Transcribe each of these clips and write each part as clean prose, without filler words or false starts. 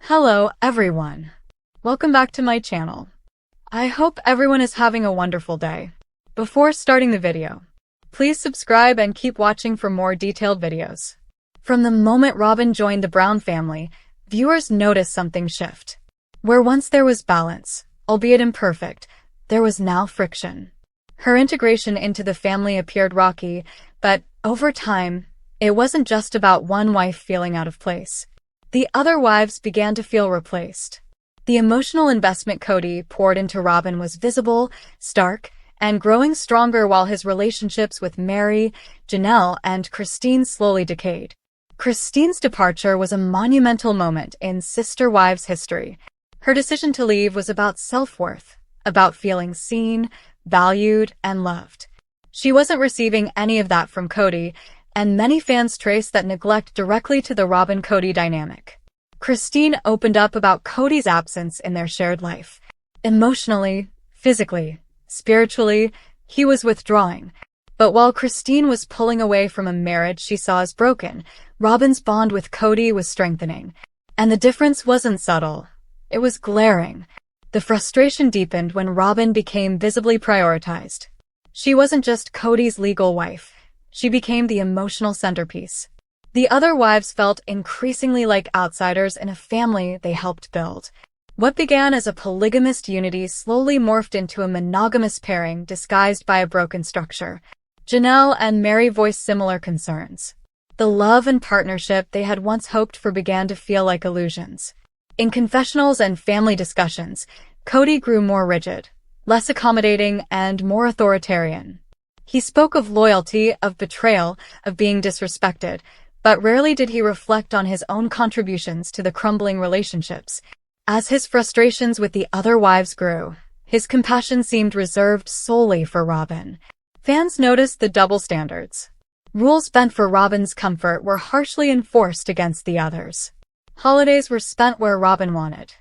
Hello, everyone. Welcome back to my channel. I hope everyone is having a wonderful day. Before starting the video, please subscribe and keep watching for more detailed videos. From the moment Robin joined the Brown family, viewers noticed something shift. Where once there was balance, albeit imperfect, there was now friction. Her integration into the family appeared rocky, but over time, it wasn't just about one wife feeling out of place. The other wives began to feel replaced. The emotional investment Cody poured into Robin was visible, stark, and growing stronger while his relationships with Mary, Janelle, and Christine slowly decayed. Christine's departure was a monumental moment in Sister Wives history. Her decision to leave was about self-worth, about feeling seen, valued, and loved. She wasn't receiving any of that from Cody, and many fans trace that neglect directly to the Robin-Cody dynamic. Christine opened up about Cody's absence in their shared life. Emotionally, physically, spiritually, he was withdrawing. But while Christine was pulling away from a marriage she saw as broken, Robin's bond with Cody was strengthening. And the difference wasn't subtle. It was glaring. The frustration deepened when Robin became visibly prioritized. She wasn't just Cody's legal wife. She became the emotional centerpiece. The other wives felt increasingly like outsiders in a family they helped build. What began as a polygamist unity slowly morphed into a monogamous pairing disguised by a broken structure. Janelle and Mary voiced similar concerns. The love and partnership they had once hoped for began to feel like illusions. In confessionals and family discussions, Cody grew more rigid, less accommodating, and more authoritarian. He spoke of loyalty, of betrayal, of being disrespected, but rarely did he reflect on his own contributions to the crumbling relationships. As his frustrations with the other wives grew, his compassion seemed reserved solely for Robin. Fans noticed the double standards. Rules bent for Robin's comfort were harshly enforced against the others. Holidays were spent where Robin wanted.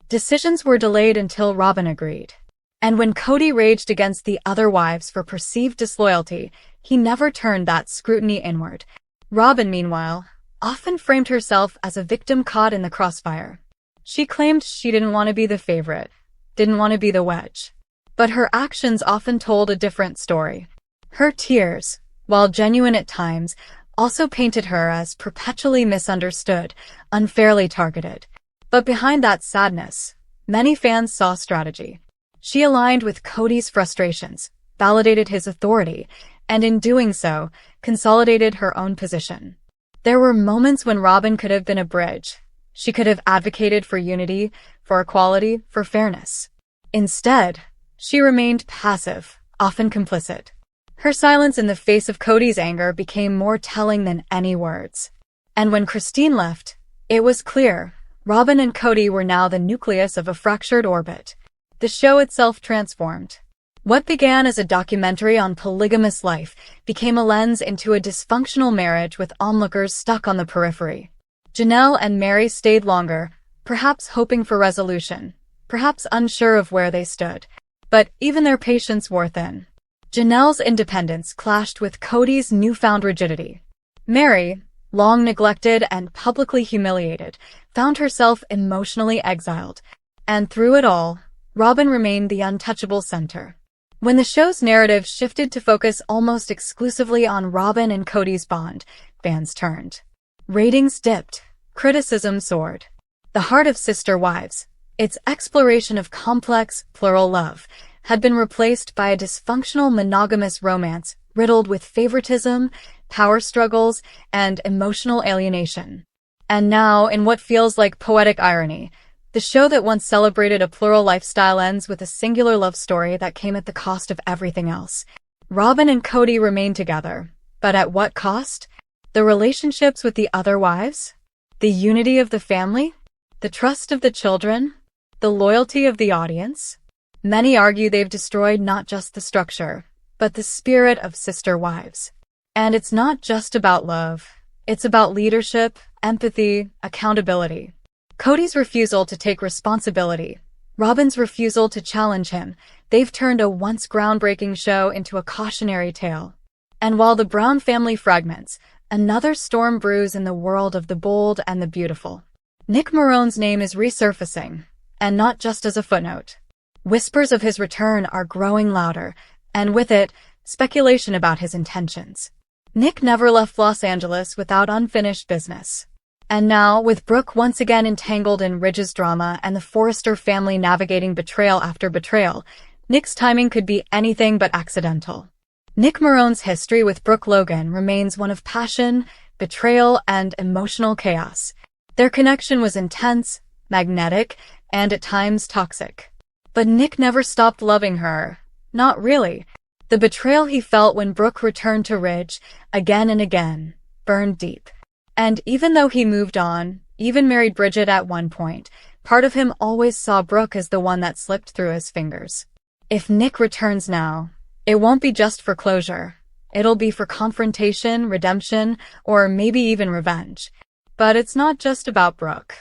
Decisions were delayed until Robin agreed. And when Cody raged against the other wives for perceived disloyalty, he never turned that scrutiny inward. Robin, meanwhile, often framed herself as a victim caught in the crossfire. She claimed she didn't want to be the favorite, didn't want to be the wedge. But her actions often told a different story. Her tears, while genuine at times, also painted her as perpetually misunderstood, unfairly targeted. But behind that sadness, many fans saw strategy. She aligned with Cody's frustrations, validated his authority, and in doing so, consolidated her own position. There were moments when Robin could have been a bridge. She could have advocated for unity, for equality, for fairness. Instead, she remained passive, often complicit. Her silence in the face of Cody's anger became more telling than any words. And when Christine left, it was clear Robin and Cody were now the nucleus of a fractured orbit. The show itself transformed. What began as a documentary on polygamous life became a lens into a dysfunctional marriage with onlookers stuck on the periphery. Janelle and Mary stayed longer, perhaps hoping for resolution, perhaps unsure of where they stood. But even their patience wore thin. Janelle's independence clashed with Cody's newfound rigidity. Mary, long neglected and publicly humiliated, found herself emotionally exiled. And through it all, Robin remained the untouchable center. When the show's narrative shifted to focus almost exclusively on Robin and Cody's bond, fans turned. Ratings dipped. Criticism soared. The heart of Sister Wives, its exploration of complex, plural love, had been replaced by a dysfunctional monogamous romance riddled with favoritism, power struggles, and emotional alienation. And now, in what feels like poetic irony, the show that once celebrated a plural lifestyle ends with a singular love story that came at the cost of everything else. Robin and Cody remained together, but at what cost? The relationships with the other wives? The unity of the family? The trust of the children? The loyalty of the audience? Many argue they've destroyed not just the structure, but the spirit of Sister Wives. And it's not just about love. It's about leadership, empathy, accountability. Cody's refusal to take responsibility, Robin's refusal to challenge him, they've turned a once groundbreaking show into a cautionary tale. And while the Brown family fragments, another storm brews in the world of the bold and the beautiful. Nick Marone's name is resurfacing, and not just as a footnote. Whispers of his return are growing louder, and with it, speculation about his intentions. Nick never left Los Angeles without unfinished business. And now, with Brooke once again entangled in Ridge's drama and the Forrester family navigating betrayal after betrayal, Nick's timing could be anything but accidental. Nick Marone's history with Brooke Logan remains one of passion, betrayal, and emotional chaos. Their connection was intense, magnetic, and at times toxic. But Nick never stopped loving her. Not really. The betrayal he felt when Brooke returned to Ridge, again and again, burned deep. And even though he moved on, even married Bridget at one point, part of him always saw Brooke as the one that slipped through his fingers. If Nick returns now, it won't be just for closure. It'll be for confrontation, redemption, or maybe even revenge. But it's not just about Brooke.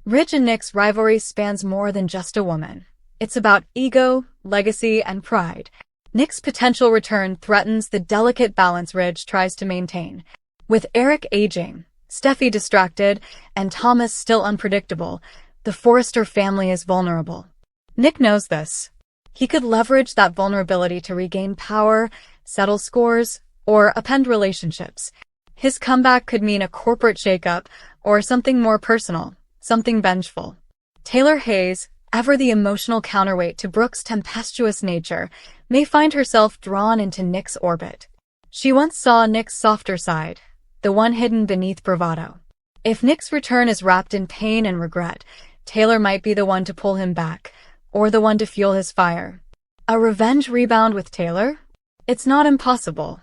Ridge and Nick's rivalry spans more than just a woman. It's about ego, legacy, and pride. Nick's potential return threatens the delicate balance Ridge tries to maintain. With Eric aging, Steffi distracted, and Thomas still unpredictable, the Forrester family is vulnerable. Nick knows this. He could leverage that vulnerability to regain power, settle scores, or upend relationships. His comeback could mean a corporate shakeup or something more personal, something vengeful. Taylor Hayes, ever the emotional counterweight to Brooke's tempestuous nature, may find herself drawn into Nick's orbit. She once saw Nick's softer side, the one hidden beneath bravado. If Nick's return is wrapped in pain and regret, Taylor might be the one to pull him back, or the one to fuel his fire. A revenge rebound with Taylor? It's not impossible.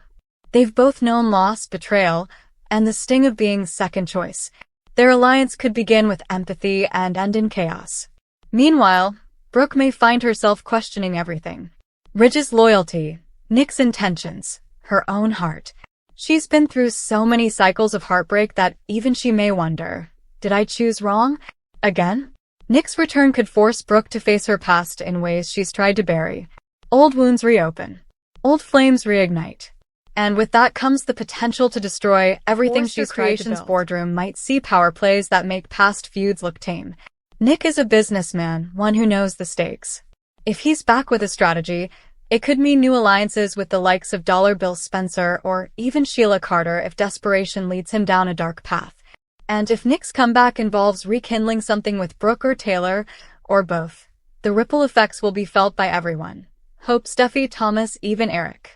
They've both known loss, betrayal, and the sting of being second choice. Their alliance could begin with empathy and end in chaos. Meanwhile, Brooke may find herself questioning everything. Ridge's loyalty, Nick's intentions, her own heart. She's been through so many cycles of heartbreak that even she may wonder, did I choose wrong? Again? Nick's return could force Brooke to face her past in ways she's tried to bury. Old wounds reopen. Old flames reignite. And with that comes the potential to destroy everything she's creation's boardroom might see power plays that make past feuds look tame. Nick is a businessman, one who knows the stakes. If he's back with a strategy, it could mean new alliances with the likes of Dollar Bill Spencer or even Sheila Carter if desperation leads him down a dark path. And if Nick's comeback involves rekindling something with Brooke or Taylor, or both, the ripple effects will be felt by everyone. Hope, Steffi, Thomas, even Eric.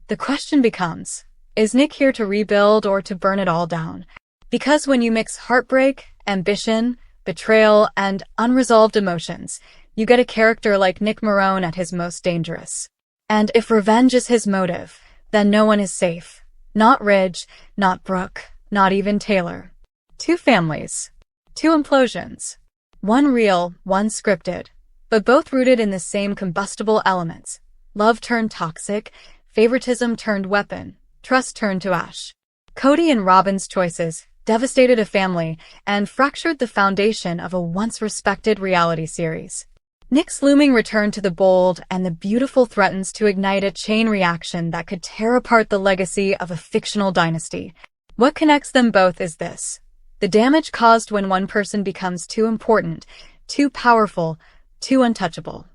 The question becomes, is Nick here to rebuild or to burn it all down? Because when you mix heartbreak, ambition, betrayal, and unresolved emotions, you get a character like Nick Marone at his most dangerous. And if revenge is his motive, then no one is safe. Not Ridge, not Brooke, not even Taylor. Two families. Two implosions. One real, one scripted, but both rooted in the same combustible elements. Love turned toxic, favoritism turned weapon, trust turned to ash. Cody and Robin's choices devastated a family and fractured the foundation of a once-respected reality series. Nick's looming return to the bold and the beautiful threatens to ignite a chain reaction that could tear apart the legacy of a fictional dynasty. What connects them both is this: the damage caused when one person becomes too important, too powerful, too untouchable.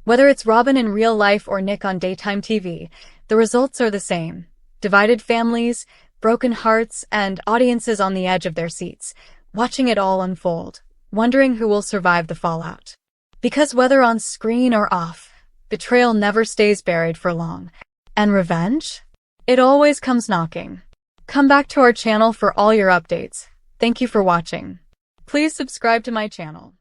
Whether it's Robin in real life or Nick on daytime TV, the results are the same. Divided families, broken hearts, and audiences on the edge of their seats, watching it all unfold, wondering who will survive the fallout. Because whether on screen or off, betrayal never stays buried for long. And revenge? It always comes knocking. Come back to our channel for all your updates. Thank you for watching. Please subscribe to my channel.